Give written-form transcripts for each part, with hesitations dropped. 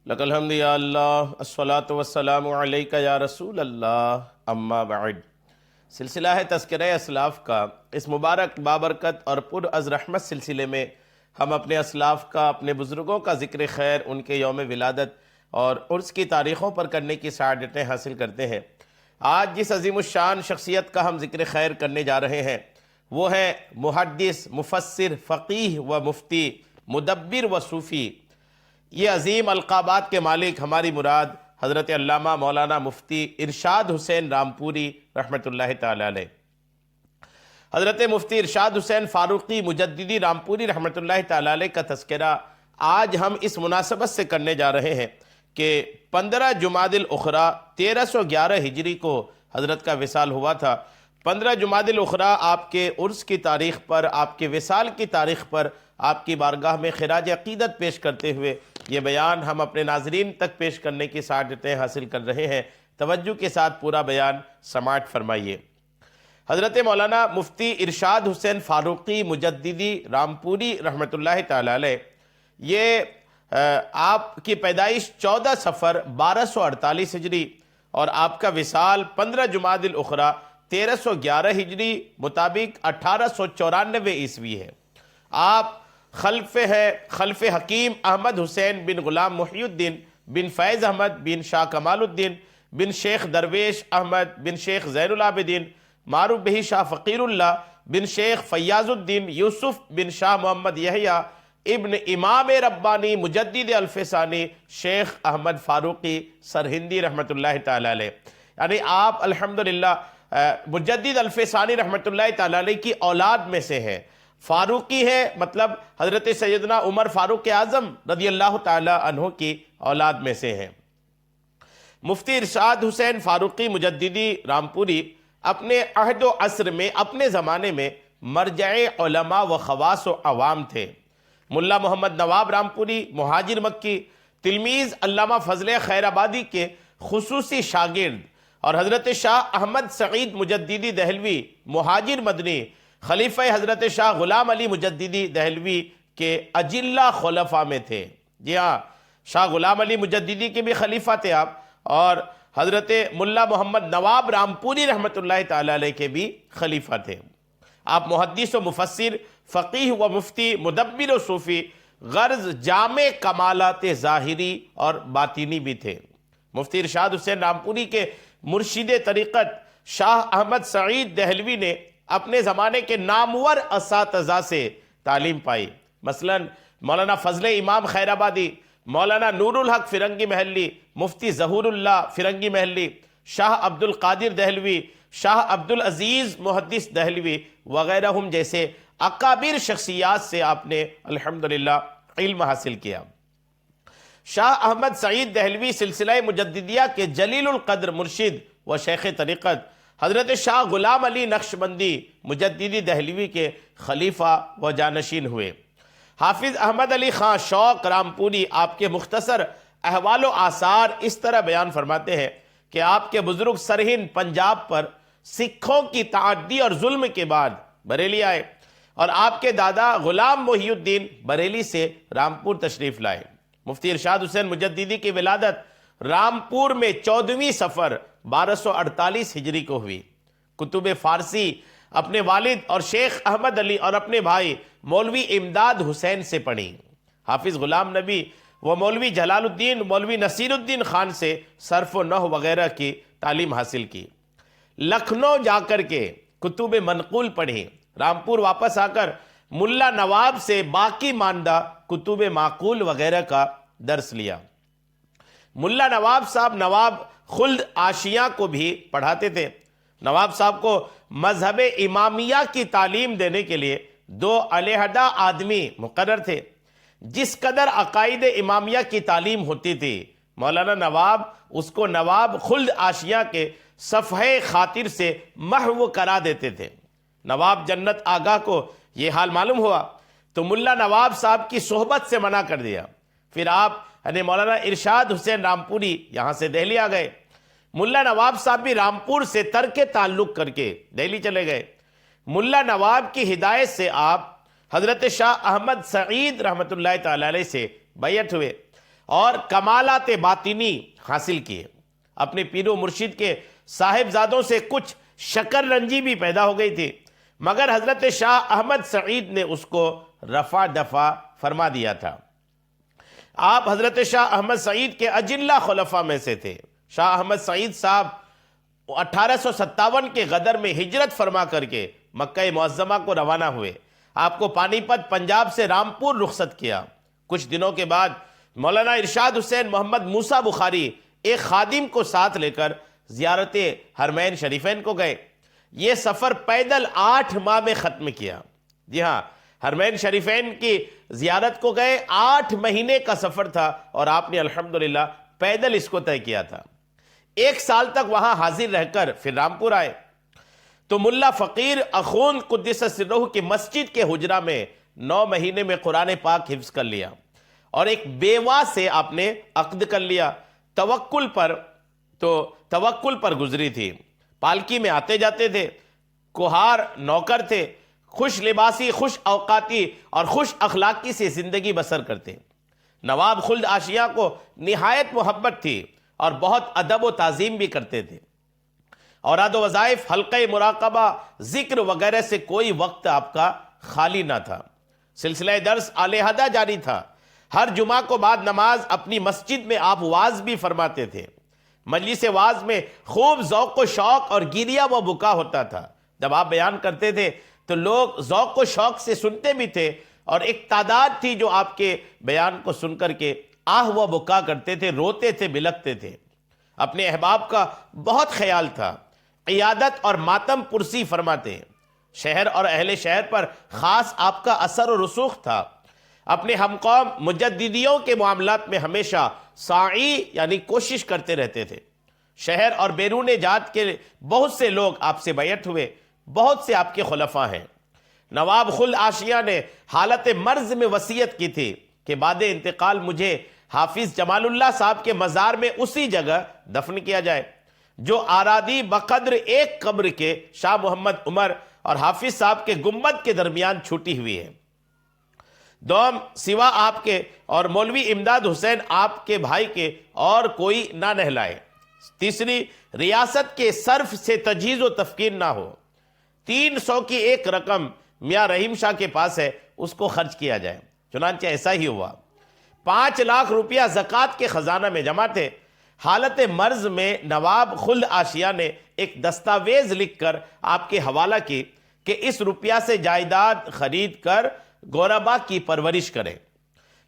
لک الحمد یا اللہ الصلاۃ والسلام علیک یا رسول اللہ اما بعد۔ سلسلہ ہے تذکرہ اسلاف کا۔ اس مبارک بابرکت اور پر از رحمت سلسلے میں ہم اپنے اسلاف کا، اپنے بزرگوں کا ذکر خیر، ان کے یوم ولادت اور عرس کی تاریخوں پر کرنے کی سعادتیں حاصل کرتے ہیں۔ آج جس عظیم الشان شخصیت کا ہم ذکر خیر کرنے جا رہے ہیں وہ ہے محدث، مفسر، فقیہ و مفتی، مدبر و صوفی۔ یہ عظیم القابات کے مالک ہماری مراد حضرت علامہ مولانا مفتی ارشاد حسین رامپوری رحمۃ اللہ تعالی علیہ۔ حضرت مفتی ارشاد حسین فاروقی مجددی رامپوری رحمۃ اللہ تعالی علیہ کا تذکرہ آج ہم اس مناسبت سے کرنے جا رہے ہیں کہ 15 جمادی الاخری 1311 ہجری کو حضرت کا وصال ہوا تھا۔ 15 جمادی الاخری آپ کے عرس کی تاریخ پر، آپ کے وصال کی تاریخ پر آپ کی بارگاہ میں خراج عقیدت پیش کرتے ہوئے یہ بیان ہم اپنے ناظرین تک پیش کرنے کی سعادتیں حاصل کر رہے ہیں۔ توجہ کے ساتھ پورا بیان سماعت فرمائیے۔ حضرت مولانا مفتی ارشاد حسین فاروقی مجددی رامپوری رحمۃ اللہ تعالی علیہ، یہ آپ کی پیدائش 14 صفر 1248 ہجری اور آپ کا وصال 15 جمادی الاخری 1311 ہجری مطابق 1894 عیسوی ہے۔ آپ خلف حکیم احمد حسین بن غلام محی الدین بن فیض احمد بن شاہ کمال الدین بن شیخ درویش احمد بن شیخ زین العابدین معروف بہی شاہ فقیر اللہ بن شیخ فیاض الدین یوسف بن شاہ محمد یحییٰ ابن امام ربانی مجدد الفسانی شیخ احمد فاروقی سرہندی رحمۃ اللہ تعالی علیہ، یعنی آپ الحمدللہ مجدد الفسانی رحمۃ اللہ تعالی علیہ کی اولاد میں سے ہیں۔ فاروقی ہے مطلب حضرت سیدنا عمر فاروق اعظم رضی اللہ تعالی عنہ کی اولاد میں سے ہیں۔ مفتی ارشاد حسین فاروقی مجددی رامپوری اپنے عہد و عصر میں، اپنے زمانے میں مرجع علماء و خواص و عوام تھے۔ ملا محمد نواب رامپوری مہاجر مکی، تلمیذ علامہ فضل خیر آبادی کے خصوصی شاگرد، اور حضرت شاہ احمد سعید مجددی دہلوی مہاجر مدنی، خلیفہ حضرت شاہ غلام علی مجددی دہلوی کے اجلہ خلفاء میں تھے۔ جی ہاں، شاہ غلام علی مجددی کے بھی خلیفہ تھے آپ، اور حضرت ملا محمد نواب رامپوری رحمۃ اللہ تعالی علیہ کے بھی خلیفہ تھے۔ آپ محدث و مفسر، فقیہ و مفتی، مدبر و صوفی، غرض جامع کمالات ظاہری اور باطنی بھی تھے۔ مفتی ارشاد حسین رامپوری کے مرشد طریقت شاہ احمد سعید دہلوی نے اپنے زمانے کے نامور اساتذہ سے تعلیم پائی، مثلا مولانا فضل امام خیر آبادی، مولانا نور الحق فرنگی محلی، مفتی ظہور اللہ فرنگی محلی، شاہ عبد القادر دہلوی، شاہ عبد العزیز محدث دہلوی وغیرہ جیسے اکابر شخصیات سے آپ نے الحمدللہ علم حاصل کیا۔ شاہ احمد سعید دہلوی سلسلہ مجددیہ کے جلیل القدر مرشد و شیخ طریقت حضرت شاہ غلام علی نقشبندی مجددی دہلوی کے خلیفہ و جانشین ہوئے۔ حافظ احمد علی خان شوق رامپوری آپ کے مختصر احوال و آثار اس طرح بیان فرماتے ہیں کہ آپ کے بزرگ سرہند پنجاب پر سکھوں کی تعدی اور ظلم کے بعد بریلی آئے، اور آپ کے دادا غلام محی الدین بریلی سے رامپور تشریف لائے۔ مفتی ارشاد حسین مجددی کی ولادت رامپور میں 14ویں صفر 1248 ہجری کو ہوئی۔ کتب فارسی اپنے والد اور شیخ احمد علی اور اپنے بھائی مولوی امداد حسین سے پڑھی۔ حافظ غلام نبی و مولوی جلال الدین، مولوی نصیر الدین خان سے صرف و نحو وغیرہ کی تعلیم حاصل کی۔ لکھنؤ جا کر کے کتب منقول پڑھی۔ رامپور واپس آ کر ملا نواب سے باقی ماندہ کتب معقول وغیرہ کا درس لیا۔ ملا نواب صاحب نواب خلد آشیاں کو بھی پڑھاتے تھے۔ نواب صاحب کو مذہب امامیہ کی تعلیم دینے کے لیے 2 علیحدہ آدمی مقرر تھے۔ جس قدر عقائد امامیہ کی تعلیم ہوتی تھی، مولانا نواب اس کو نواب خلد آشیاں کے صفحہ خاطر سے محو کرا دیتے تھے۔ نواب جنت آگاہ کو یہ حال معلوم ہوا تو ملا نواب صاحب کی صحبت سے منع کر دیا۔ پھر آپ یعنی مولانا ارشاد حسین رامپوری یہاں سے دہلی آ گئے۔ ملا نواب صاحب بھی رامپور سے ترک تعلق کر کے دہلی چلے گئے۔ ملا نواب کی ہدایت سے آپ حضرت شاہ احمد سعید رحمۃ اللہ تعالی علیہ سے بیعت ہوئے، اور کمالات باطنی حاصل کیے۔ اپنے پیر و مرشد کے صاحبزادوں سے کچھ شکر رنجی بھی پیدا ہو گئی تھی، مگر حضرت شاہ احمد سعید نے اس کو رفع دفع فرما دیا تھا۔ آپ حضرت شاہ احمد سعید کے اجلہ خلفاء میں سے تھے۔ شاہ احمد سعید صاحب 1857 کے غدر میں ہجرت فرما کر کے مکہ معظمہ کو روانہ ہوئے۔ آپ کو پانی پت پنجاب سے رامپور رخصت کیا۔ کچھ دنوں کے بعد مولانا ارشاد حسین محمد موسیٰ بخاری ایک خادم کو ساتھ لے کر زیارت حرمین شریفین کو گئے۔ یہ سفر پیدل 8 ماہ میں ختم کیا۔ جی ہاں، حرمین شریفین کی زیارت کو گئے، 8 مہینے کا سفر تھا، اور آپ نے الحمدللہ پیدل اس کو طے کیا تھا۔ 1 سال تک وہاں حاضر رہ کر پھر رامپور آئے تو ملا فقیر اخوند قدس سرہ کی مسجد کے حجرہ میں 9 مہینے میں قرآن پاک حفظ کر لیا، اور ایک بیوہ سے آپ نے عقد کر لیا۔ توکل پر گزری تھی، پالکی میں آتے جاتے تھے، کوہار نوکر تھے، خوش لباسی، خوش اوقاتی اور خوش اخلاقی سے زندگی بسر کرتے۔ نواب خلد آشیاں کو نہایت محبت تھی اور بہت ادب و تعظیم بھی کرتے تھے۔ اوراد و وظائف، حلقہ مراقبہ، ذکر وغیرہ سے کوئی وقت آپ کا خالی نہ تھا۔ سلسلہ درس علیحدہ جاری تھا۔ ہر جمعہ کو بعد نماز اپنی مسجد میں آپ واز بھی فرماتے تھے۔ مجلس واز میں خوب ذوق و شوق اور گریہ و بکا ہوتا تھا۔ جب آپ بیان کرتے تھے تو لوگ ذوق و شوق سے سنتے بھی تھے، اور ایک تعداد تھی جو آپ کے بیان کو سن کر کے آہ و بکا کرتے تھے، روتے تھے، بلکتے تھے۔ اپنے احباب کا بہت خیال تھا، قیادت اور ماتم پرسی فرماتے۔ شہر اور اہل شہر پر خاص آپ کا اثر و رسوخ تھا۔ اپنے ہم قوم مجددیوں کے معاملات میں ہمیشہ سعی یعنی کوشش کرتے رہتے تھے۔ شہر اور بیرون جات کے بہت سے لوگ آپ سے بیعت ہوئے، بہت سے آپ کے خلفاء ہیں۔ نواب خلد آشیاں نے حالت مرض میں وصیت کی تھی کہ بعد انتقال مجھے حافظ جمال اللہ صاحب کے مزار میں اسی جگہ دفن کیا جائے جو آرادی بقدر ایک قبر کے شاہ محمد عمر اور حافظ صاحب کے گنبد کے درمیان چھوٹی ہوئی ہے۔ دوم سوا آپ کے اور مولوی امداد حسین آپ کے بھائی کے اور کوئی نہ نہلائے۔ تیسری، ریاست کے صرف سے تجہیز و تفکین نہ ہو۔ 300 کی ایک رقم میاں رحیم شاہ کے پاس ہے، اس کو خرچ کیا جائے۔ چنانچہ ایسا ہی ہوا۔ 5 لاکھ روپیہ زکوٰۃ کے خزانہ میں جمع تھے۔ حالت مرض میں نواب خلد آشیاں نے ایک دستاویز لکھ کر آپ کے حوالہ کی کہ اس روپیہ سے جائیداد خرید کر غربا کی پرورش کریں۔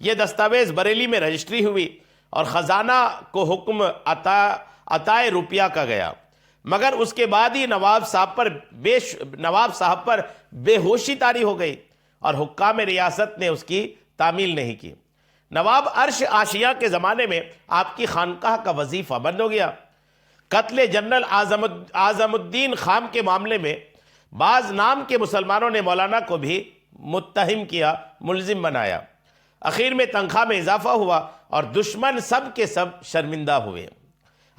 یہ دستاویز بریلی میں رجسٹری ہوئی اور خزانہ کو حکم عطائے روپیہ کا گیا، مگر اس کے بعد ہی نواب صاحب پر بے ہوشی طاری ہو گئی اور حکام ریاست نے اس کی تعمیل نہیں کی۔ نواب عرش آشیاں کے زمانے میں آپ کی خانقاہ کا وظیفہ بند ہو گیا۔ قتل جنرل اعظم الدین خان کے معاملے میں بعض نام کے مسلمانوں نے مولانا کو بھی متہم کیا، ملزم بنایا۔ اخیر میں تنخواہ میں اضافہ ہوا اور دشمن سب کے سب شرمندہ ہوئے۔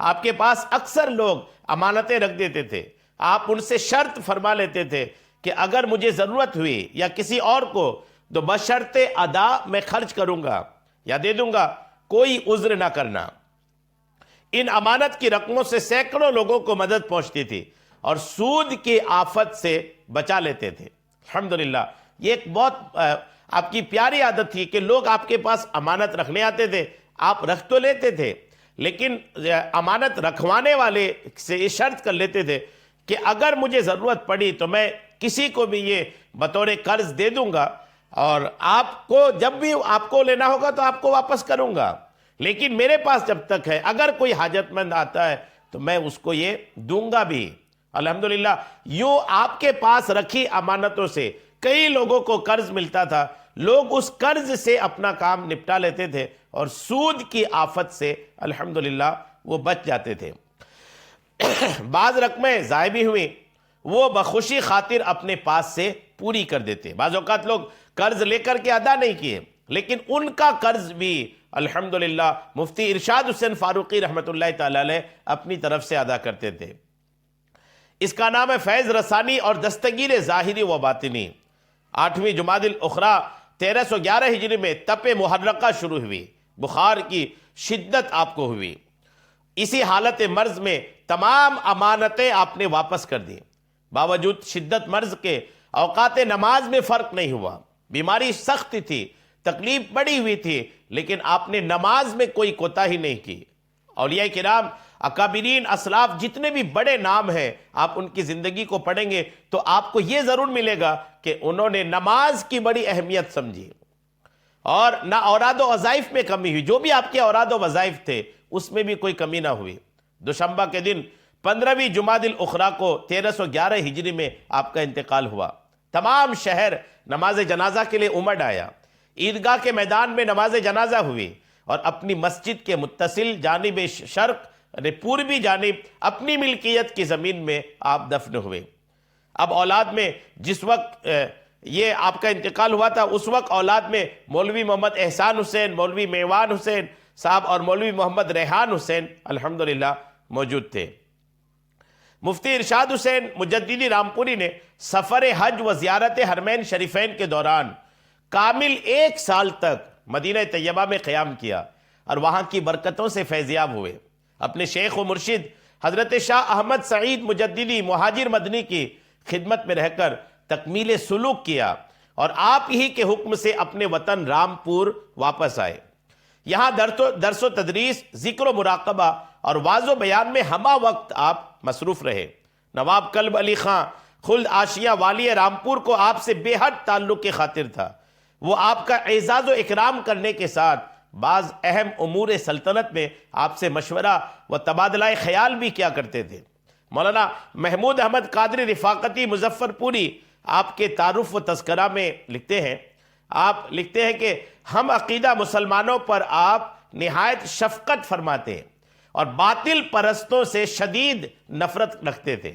آپ کے پاس اکثر لوگ امانتیں رکھ دیتے تھے۔ آپ ان سے شرط فرما لیتے تھے کہ اگر مجھے ضرورت ہوئی یا کسی اور کو تو بشرط ادا میں خرچ کروں گا یا دے دوں گا، کوئی عذر نہ کرنا۔ ان امانت کی رقموں سے سینکڑوں لوگوں کو مدد پہنچتی تھی اور سود کی آفت سے بچا لیتے تھے۔ الحمدللہ یہ ایک بہت آپ کی پیاری عادت تھی کہ لوگ آپ کے پاس امانت رکھنے آتے تھے، آپ رکھ تو لیتے تھے، لیکن امانت رکھوانے والے سے یہ شرط کر لیتے تھے کہ اگر مجھے ضرورت پڑی تو میں کسی کو بھی یہ بطور قرض دے دوں گا، اور آپ کو جب بھی آپ کو لینا ہوگا تو آپ کو واپس کروں گا، لیکن میرے پاس جب تک ہے اگر کوئی حاجت مند آتا ہے تو میں اس کو یہ دوں گا بھی۔ الحمدللہ یوں آپ کے پاس رکھی امانتوں سے کئی لوگوں کو قرض ملتا تھا، لوگ اس قرض سے اپنا کام نپٹا لیتے تھے اور سود کی آفت سے الحمدللہ وہ بچ جاتے تھے۔ بعض رقمیں ضائع بھی ہوئیں، وہ بخوشی خاطر اپنے پاس سے پوری کر دیتے۔ بعض اوقات لوگ قرض لے کر کے ادا نہیں کیے، لیکن ان کا قرض بھی الحمدللہ مفتی ارشاد حسین فاروقی رحمۃ اللہ تعالی علیہ اپنی طرف سے ادا کرتے تھے۔ اس کا نام ہے فیض رسانی اور دستگیر ظاہری و باطنی۔ 8ویں جمادی الاخری 1311 ہجری میں تپ محرقہ شروع ہوئی۔ بخار کی شدت آپ کو ہوئی، اسی حالت مرض میں تمام امانتیں آپ نے واپس کر دیں، باوجود شدت مرض کے اوقات نماز میں فرق نہیں ہوا، بیماری سخت تھی، تکلیف بڑی ہوئی تھی، لیکن آپ نے نماز میں کوئی کوتاہی نہیں کی۔ اولیاء کرام، اکابرین، اسلاف، جتنے بھی بڑے نام ہیں، آپ ان کی زندگی کو پڑھیں گے تو آپ کو یہ ضرور ملے گا کہ انہوں نے نماز کی بڑی اہمیت سمجھی، اور نہ اوراد و وظائف میں کمی ہوئی، جو بھی آپ کے اوراد و وظائف تھے اس میں بھی کوئی کمی نہ ہوئی۔ دوشنبہ کے دن 15ویں جمادی الاخری کو 1311 ہجری میں آپ کا انتقال ہوا۔ تمام شہر نماز جنازہ کے لیے امڈ آیا، عیدگاہ کے میدان میں نماز جنازہ ہوئی، اور اپنی مسجد کے متصل جانب شرق یعنی پوربی جانب اپنی ملکیت کی زمین میں آپ دفن ہوئے۔ اب اولاد میں جس وقت یہ آپ کا انتقال ہوا تھا، اس وقت اولاد میں مولوی محمد احسان حسین، مولوی میوان حسین صاحب اور مولوی محمد ریحان حسین الحمدللہ موجود تھے۔ مفتی ارشاد حسین مجددی رامپوری نے سفر حج و زیارت حرمین شریفین کے دوران کامل 1 سال تک مدینہ طیبہ میں قیام کیا، اور وہاں کی برکتوں سے فیضیاب ہوئے۔ اپنے شیخ و مرشد حضرت شاہ احمد سعید مجددی مہاجر مدنی کی خدمت میں رہ کر تکمیل سلوک کیا، اور آپ ہی کے حکم سے اپنے وطن رامپور واپس آئے۔ یہاں درس و تدریس، ذکر و مراقبہ اور واعظ و بیان میں ہمہ وقت آپ مصروف رہے۔ نواب کلب علی خان خلد آشیاں والی رامپور کو آپ سے بے حد تعلق کی خاطر تھا۔ وہ آپ کا اعزاز و اکرام کرنے کے ساتھ بعض اہم امور سلطنت میں آپ سے مشورہ و تبادلہ خیال بھی کیا کرتے تھے۔ مولانا محمود احمد قادری رفاقتی مظفر پوری آپ کے تعارف و تذکرہ میں لکھتے ہیں کہ ہم عقیدہ مسلمانوں پر آپ نہایت شفقت فرماتے ہیں اور باطل پرستوں سے شدید نفرت رکھتے تھے۔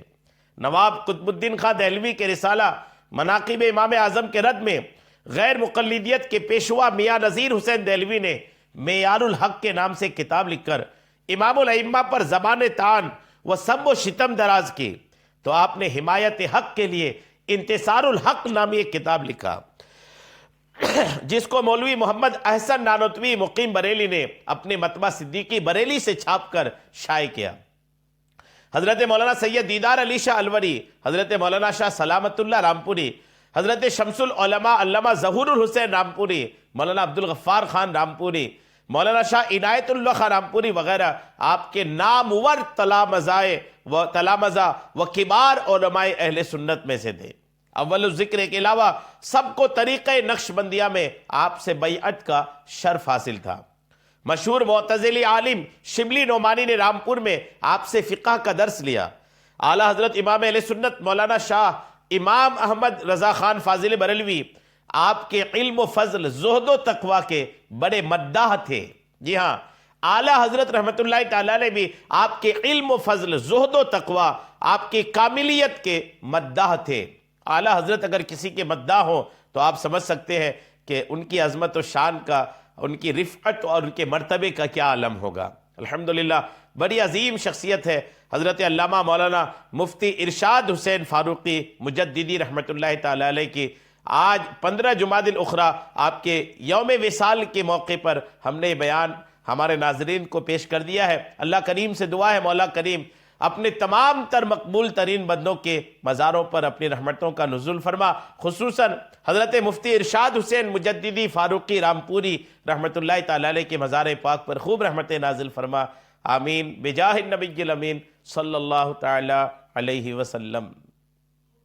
نواب قطب الدین خان دہلوی کے رسالہ مناقب امام اعظم کے رد میں غیر مقلدیت کے پیشوا میاں نذیر حسین دہلوی نے معیار الحق کے نام سے کتاب لکھ کر امام الائمہ پر زبان طعن و سب و شتم دراز کی، تو آپ نے حمایت حق کے لیے انتصار الحق نامی ایک کتاب لکھا، جس کو مولوی محمد احسن نانوتوی مقیم بریلی نے اپنے مطبع صدیقی بریلی سے چھاپ کر شائع کیا۔ حضرت مولانا سید دیدار علی شاہ الوری، حضرت مولانا شاہ سلامت اللہ رامپوری، حضرت شمس العلماء علامہ ظہور الحسین رامپوری، مولانا عبدالغفار خان رامپوری، مولانا شاہ عنایت اللہ خان رامپوری وغیرہ آپ کے نامور تلامذہ و کبار علماء اہل سنت میں سے تھے۔ اول الذکر کے علاوہ سب کو طریقہ نقش بندیہ میں آپ سے بیعت کا شرف حاصل تھا۔ مشہور معتزلی عالم شبلی نعمانی نے رامپور میں آپ سے فقہ کا درس لیا۔ اعلیٰ حضرت امام اہل سنت مولانا شاہ امام احمد رضا خان فاضل بریلوی آپ کے علم و فضل، زہد و تقوی کے بڑے مداح تھے۔ جی ہاں، اعلیٰ حضرت رحمت اللہ تعالیٰ نے بھی آپ کے علم و فضل، زہد و تقوی، آپ کی کاملیت کے مداح تھے۔ اعلیٰ حضرت اگر کسی کے مداح ہوں تو آپ سمجھ سکتے ہیں کہ ان کی عظمت و شان کا، ان کی رفعت اور ان کے مرتبے کا کیا عالم ہوگا۔ الحمدللہ بڑی عظیم شخصیت ہے حضرت علامہ مولانا مفتی ارشاد حسین فاروقی مجددی رحمت اللہ تعالی علیہ کی۔ آج 15 جمادی الاخری آپ کے یوم وصال کے موقع پر ہم نے بیان ہمارے ناظرین کو پیش کر دیا ہے۔ اللہ کریم سے دعا ہے مولا کریم اپنے تمام تر مقبول ترین بندوں کے مزاروں پر اپنی رحمتوں کا نزول فرما، خصوصاً حضرت مفتی ارشاد حسین مجددی فاروقی رامپوری رحمت اللہ تعالی علیہ کے مزار پاک پر خوب رحمت نازل فرما، آمین بجاہ النبی الامین صلی اللہ تعالی علیہ وسلم۔